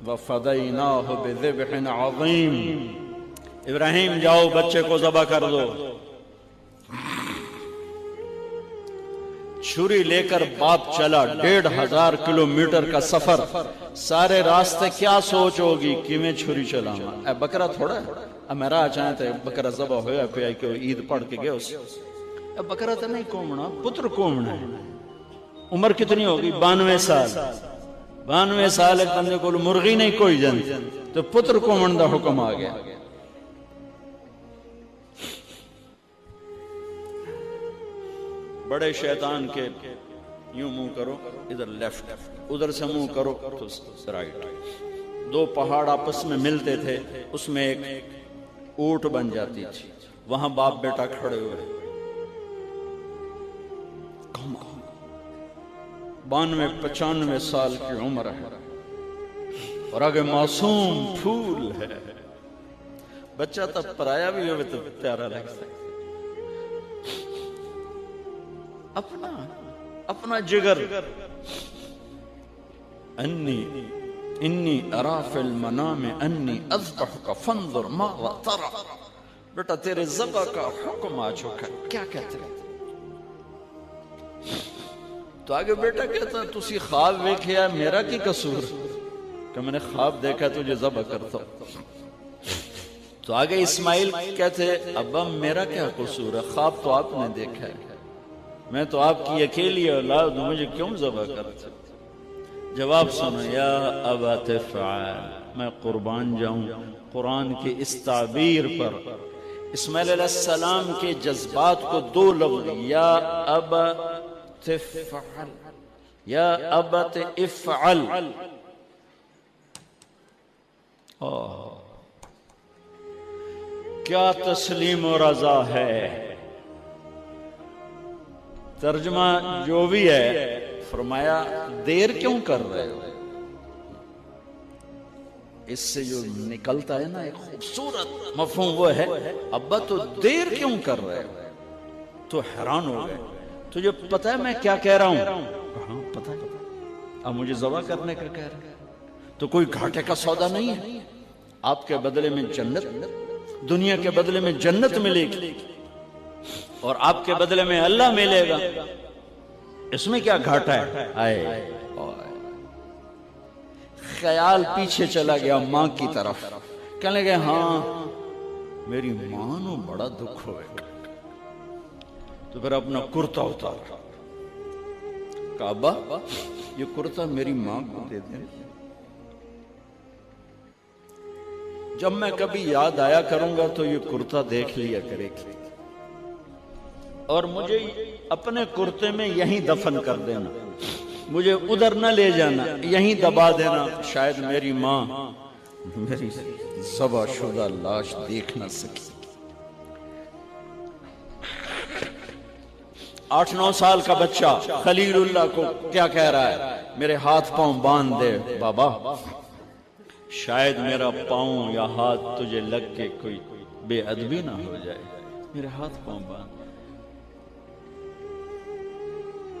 وَفَدَيْنَاهُ بِذِبْحٍ عَظِيمٍ، ابراہیم جاؤ بچے کو ذبح کر دو۔ چھری لے کر باپ چلا 1500 کلومیٹر کا سفر، سارے راستے کیا سوچ ہوگی کہ میں چھری چلا اے بکرا تھوڑا ہے، اب میں راہ چاہیں تھے بکرا ذبح ہویا پہ آئی کہ عید پڑھ کے گئے اسے، اب بکرا تو نہیں کومنا، پتر کومنا ہے۔ عمر کتنی ہوگی؟ 92 سال۔ 92 سال ایک بندے کو مرغی نہیں کوئی جنت، تو پتر کومن دا حکم آ گیا۔ بڑے شیطان کے یوں منہ کرو ادھر لیفٹ، ادھر سے منہ کرو تو رائٹ۔ 2 پہاڑ آپس میں ملتے تھے، اس میں ایک اونٹ بن جاتی تھی، وہاں باپ بیٹا کھڑے ہوئے، 92-95 سال کی عمر ہے، اور آگے معصوم پھول ہے۔ بچہ تب پرایا بھی ہوئے تو پیارا لگتا ہے، اپنا جگر۔ انی ارا فی المنام انی اذبحک فانظر ماذا ترى، بیٹا تیرے ذبح کا حکم آ چکا ہے، کیا کہتے ہیں؟ تو آگے بیٹا کہتا ہے تسی خواب دیکھیا، میرا کی قصور کہ میں نے خواب دیکھا تجھے ذبح کرتا ہوں۔ تو آگے اسماعیل کہتے ابا میرا کیا قصور ہے، خواب تو آپ نے دیکھا ہے، میں تو آپ کی اکیلی اولاد ہوں، مجھے کیوں ذبح کرتے؟ جواب سنو، یا ابا تفعل، میں قربان جاؤں قرآن کی اس تعبیر پر۔ اسماعیل علیہ السلام کے جذبات کو 2 لفظ، یا ابا تفعل، یا ابا تفعل، کیا تسلیم و رضا ہے۔ ترجمہ جو بھی ہے، فرمایا دیر کیوں کر رہے ہو؟ اس سے جو نکلتا ہے نا ایک خوبصورت مفہوم وہ ہے، ابا تو دیر کیوں کر رہے ہو؟ تو حیران ہو گئے، تجھے پتہ ہے میں کیا کہہ رہا ہوں؟ ہاں پتہ ہے، اب مجھے ذبح کرنے کا کہہ رہا ہے، تو کوئی گھاٹے کا سودا نہیں ہے، آپ کے بدلے میں جنت، دنیا کے بدلے میں جنت ملے گی، اور آپ کے بدلے میں اللہ ملے گا، اس میں کیا گھاٹا ہے؟ آئے خیال پیچھے چلا گیا ماں کی طرف، کہنے لگے ہاں میری ماں نو بڑا دکھ ہوئے گا، تو پھر اپنا کرتا اتارا، کعبہ یہ کرتا میری ماں کو دے دیں، جب میں کبھی یاد آیا کروں گا تو یہ کرتا دیکھ لیا کرے گی، اور مجھے اپنے کرتے میں یہیں دفن کر دینا، مجھے ادھر نہ لے جانا، یہیں دبا دینا، شاید میری ماں میری ذبح شدہ لاش دیکھ نہ سکی۔ 8-9 سال کا بچہ خلیل اللہ کو کیا کہہ رہا ہے؟ میرے ہاتھ پاؤں باندھ دے بابا، شاید میرا پاؤں یا ہاتھ تجھے لگ کے کوئی بے ادبی نہ ہو جائے، میرے ہاتھ پاؤں باندھ،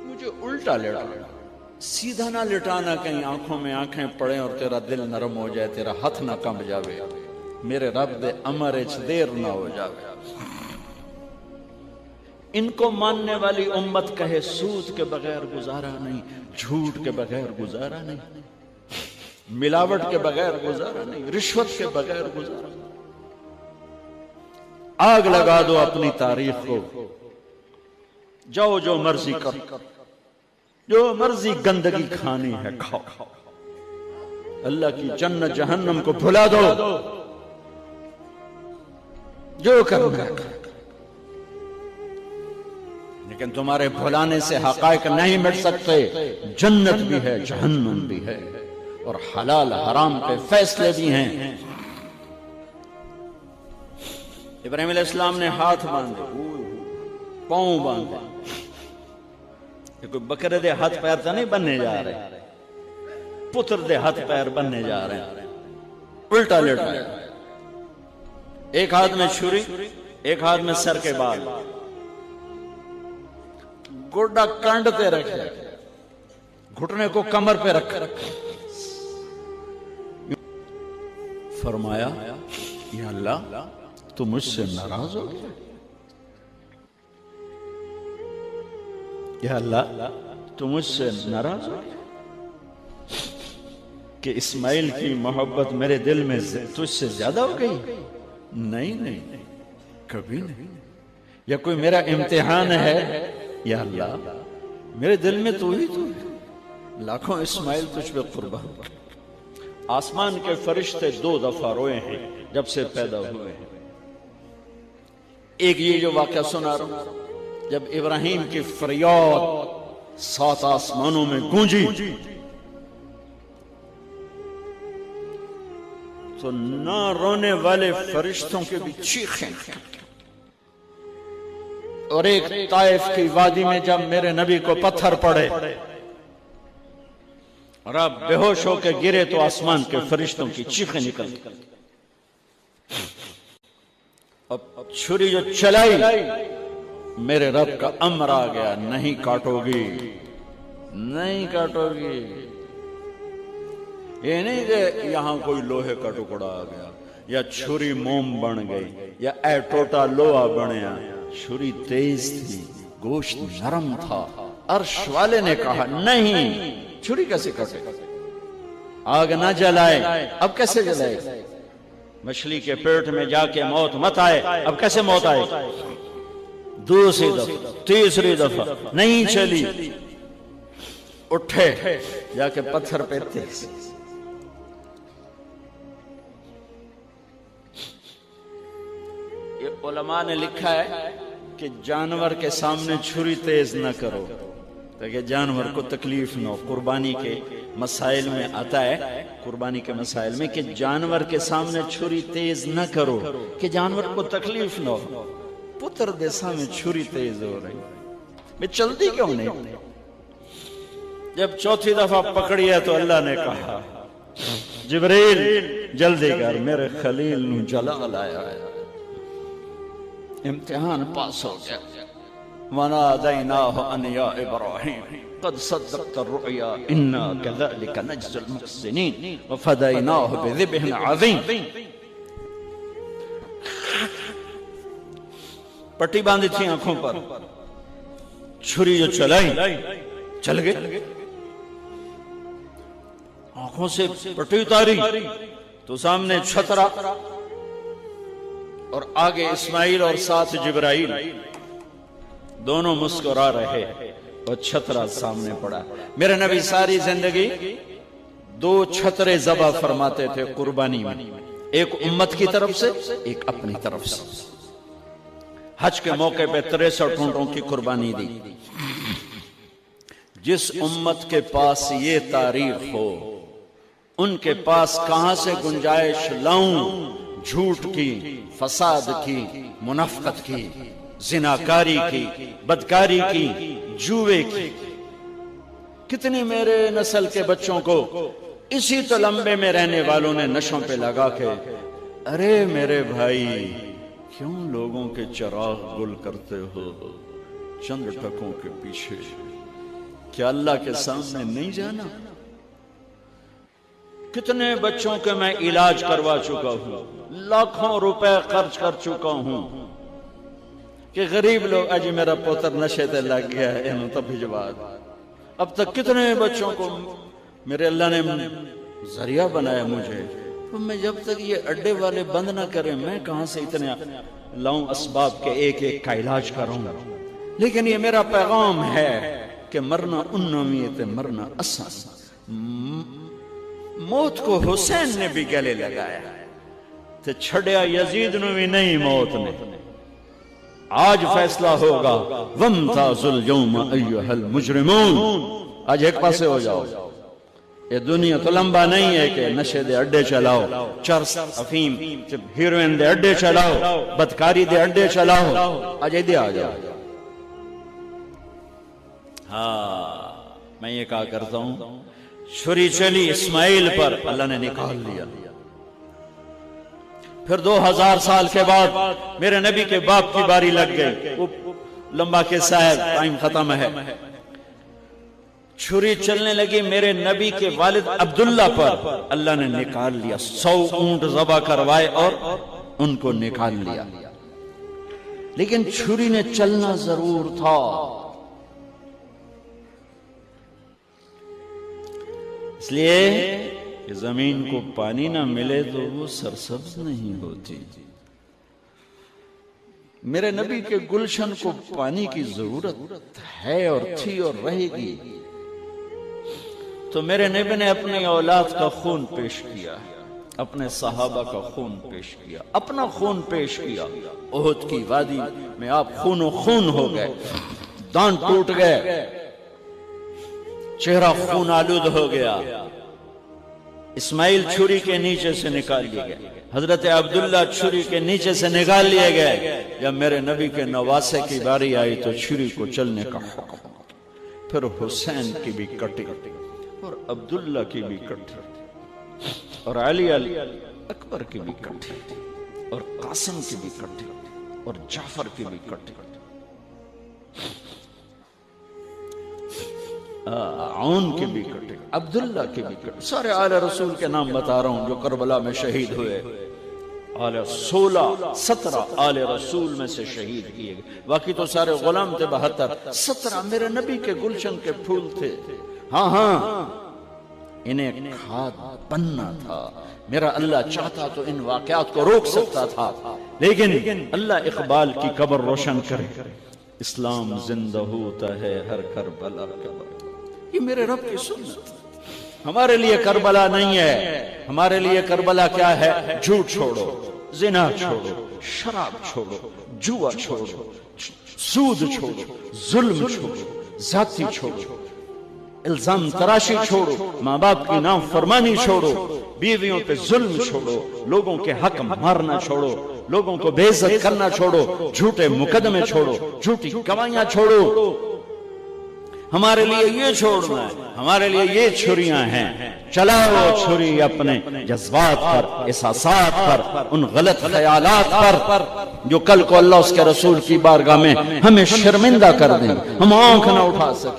مجھے الٹا لٹانا، سیدھا نہ لٹانا، کہیں آنکھوں میں آنکھیں پڑیں اور تیرا دل نرم ہو جائے، تیرا ہاتھ نہ کمب جاوے، میرے رب دے امر اچ دیر نہ ہو جاوے۔ ان کو ماننے والی امت کہے سود کے بغیر گزارا نہیں، جھوٹ کے بغیر گزارا نہیں، ملاوٹ کے بغیر گزارا نہیں، رشوت کے بغیر گزارا نہیں۔ آگ لگا دو اپنی تاریخ کو، جاؤ جو مرضی کرو، جو مرضی گندگی کھانی ہے کھاؤ، اللہ کی جنت جہنم کو بھلا دو، جو کرنا ہے، لیکن تمہارے بھلانے سے حقائق نہیں مٹ سکتے، جنت بھی ہے جہنم بھی ہے، اور حلال حرام کے فیصلے بھی ہیں۔ ابراہیم علیہ السلام نے ہاتھ باندھے، پاؤں باندھے، یہ کوئی بکرے دے ہاتھ پیر تو نہیں بننے جا رہے، پتر دے ہاتھ پیر بننے جا رہے ہیں، الٹا لٹا، ایک ہاتھ میں چھری، ایک ہاتھ میں سر کے بال، گوڈا کانڈ پہ رکھے، گھٹنے کو کمر پہ رکھ، فرمایا یا اللہ تو مجھ سے ناراض ہو گیا؟ یا اللہ تو مجھ سے ناراض ہو گیا کہ اسماعیل کی محبت میرے دل میں تجھ سے زیادہ ہو گئی؟ نہیں نہیں کبھی نہیں. یا کوئی میرا امتحان ہے؟ یا اللہ میرے دل میں تو ہی تو ہے، لاکھوں اسماعیل تجھ پہ قربان. آسمان کے فرشتے 2 دفعہ روئے ہیں جب سے پیدا ہوئے ہیں. ایک یہ جو واقعہ سنا رہا ہوں، جب ابراہیم کی فریاد 7 آسمانوں میں گونجی تو نہ رونے والے فرشتوں کے بھی چیخیں. اور ایک طائف کی وادی میں جب میرے نبی کو پتھر پڑے اور آپ بے ہوش ہو کے گرے تو آسمان کے فرشتوں کی چیخیں نکل. اب چھری جو چلائی میرے رب کا امر آ گیا، نہیں کاٹو گی، نہیں کاٹو گی. یہ نہیں کہ یہاں کوئی لوہے کا ٹکڑا آ گیا یا چھری موم بن گئی یا اے ٹوٹا لوہا بنیا. چھری تیز تھی، گوشت نرم تھا. عرش والے نے کہا نہیں، چھری کیسے کٹے؟ آگ نہ جلائے، اب کیسے جلائے؟ مچھلی کے پیٹ میں جا کے موت مت آئے، اب کیسے موت آئے؟ دوسری دفعہ، تیسری دفعہ نہیں چلی. اٹھے جا کے پتھر پہ تیز. یہ علماء نے لکھا ہے کہ جانور کے سامنے چھری تیز نہ کرو تاکہ جانور کو تکلیف نہ ہو. قربانی کے مسائل میں آتا ہے، قربانی کے مسائل میں، کہ جانور کے سامنے چھری تیز نہ کرو کہ جانور کو تکلیف نہ ہو. پتر دیسا میں چھری تیز ہو رہی، میں چلتی کیوں نہیں؟ جب چوتھی دفعہ پکڑی ہے تو اللہ نے کہا جبریل جلدی کر، میرے خلیل نو جلا لایا ہے. امتحان پاس ہو گیا. وَنَادَيْنَاهُ أَنْ يَا إِبْرَاهِيمُ قَدْ صَدَّقْتَ الرُّؤْيَا إِنَّا كَذَلِكَ نَجْزِي الْمُحْسِنِينَ وَفَدَيْنَاهُ بِذِبْحٍ عَظِيمٍ. پٹی باندھی تھی آنکھوں پر، چھری جو چلائی چل گئے. آنکھوں سے پٹی اتاری تو سامنے چھترا اور آگے اسماعیل اور ساتھ جبرائیل، دونوں مسکرا رہے اور چھترا سامنے پڑا. میرے نبی ساری زندگی 2 چھترے ذبح فرماتے تھے قربانی میں، ایک امت کی طرف سے، ایک اپنی طرف سے. حج کے موقع پہ 63 اونٹوں کی قربانی دی. جس امت کے پاس یہ تاریخ ہو ان کے پاس کہاں سے گنجائش لاؤں جھوٹ کی، فساد کی، منافقت کی، زناکاری کی، بدکاری کی، جوے کی. کتنی میرے نسل کے بچوں کو اسی تلمبے میں رہنے والوں نے نشوں پہ لگا کے، ارے میرے بھائی کیوں لوگوں کے چراغ گل کرتے ہو چند ٹکوں کے پیچھے؟ کیا اللہ کے سامنے نہیں جانا؟ کتنے بچوں کے میں علاج کروا چکا ہوں، لاکھوں روپے خرچ کر چکا ہوں کہ غریب لوگ اجی میرا پوتر نشے تے لگ گیا ہے انہوں تب بھجواد. اب تک کتنے بچوں کو میرے اللہ نے ذریعہ بنایا مجھے. تو میں جب تک یہ اڈے والے بند نہ کریں میں کہاں سے اتنے لاؤں اسباب کے ایک ایک کا علاج کروں. لیکن یہ میرا پیغام ہے کہ مرنا انمیت مرنا اساس. موت کو حسین نے بھی گلے لگایا تو چھڑیا یزید نو بھی نہیں موت نے. آج فیصلہ ہوگا وَامْتَازُوا الْيَوْمَ أَيُّهَا الْمُجْرِمُونَ. آج ایک پاسے ہو جاؤ. یہ دنیا تو لمبا نہیں ہے کہ نشے دے اڈے چلاؤ، چرس افیم ہیروئن دے اڈے چلاؤ، بدکاری دے اڈے چلاؤ. آج ایدے آ جاؤ. ہاں میں یہ کہا کرتا ہوں، چھری چلی اسماعیل پر، اللہ نے نکال لیا. پھر 2000 سال کے بعد میرے نبی کے باپ کی باری لگ گئی. وہ لمبا قصہ ہے، ٹائم ختم ہے. چھری چلنے لگی میرے نبی کے والد عبداللہ پر، اللہ نے نکال لیا، 100 اونٹ ذبح کروائے اور ان کو نکال لیا، لیکن چھری نے چلنا ضرور تھا۔ اس لیے کہ زمین کو پانی نہ ملے تو وہ سرسبز نہیں ہوتی۔ میرے نبی کے گلشن کو پانی کی ضرورت ہے اور تھی اور رہے گی، تو میرے نبی نے اپنی اولاد کا خون پیش کیا، اپنے صحابہ کا خون پیش کیا، اپنا خون پیش کیا۔ احد کی وادی میں آپ خون و خون ہو گئے، دانت ٹوٹ گئے، چہرہ خون آلود ہو گیا۔ اسماعیل چھری کے نیچے سے نکال لیے گئے، حضرت عبداللہ چھری کے نیچے سے نکال لیے گئے۔ جب میرے نبی کے نواسے کی باری آئی تو چھری کو چلنے کا حکم، پھر حسین کی بھی کٹی اور عبداللہ کی بھی کٹی اور علی اکبر کی بھی کٹی اور قاسم کی بھی کٹی اور جعفر کی بھی کٹی، عون کی بھی کٹی، عبداللہ کی بھی کٹی۔ سارے آل رسول کے نام بتا رہا ہوں جو کربلا میں شہید ہوئے، 17 آل رسول میں سے شہید کیے گئے، باقی تو سارے غلام تھے 72، 17 میرے نبی کے گلشن کے پھول تھے۔ ہاں انہیں کھاد بننا تھا، میرا اللہ چاہتا تو ان واقعات کو روک سکتا تھا، لیکن اللہ اقبال کی قبر روشن کرے، اسلام زندہ ہوتا ہے ہر کربلا کا۔ یہ میرے رب کی سنت، ہمارے لیے کربلا نہیں ہے، ہمارے لیے کربلا کیا ہے؟ جھوٹ چھوڑو، زنا چھوڑو، شراب چھوڑو، جوا چھوڑو، سود چھوڑو، ظلم چھوڑو، ذاتی چھوڑو، الزام تراشی چھوڑو، ماں باپ کی نام فرمانی چھوڑو، بیویوں پہ ظلم چھوڑو، لوگوں کے حق مارنا چھوڑو، لوگوں کو بے عزت کرنا چھوڑو، جھوٹے مقدمے چھوڑو، جھوٹی گواہیاں چھوڑو۔ ہمارے لیے یہ چھوڑنا ہے، ہمارے لیے یہ چھریاں ہیں۔ چلاؤ چھری اپنے جذبات پر، احساسات پر، ان غلط خیالات پر جو کل کو اللہ اس کے رسول کی بارگاہ میں ہمیں شرمندہ کر دیں، ہم آنکھ نہ اٹھا سکیں۔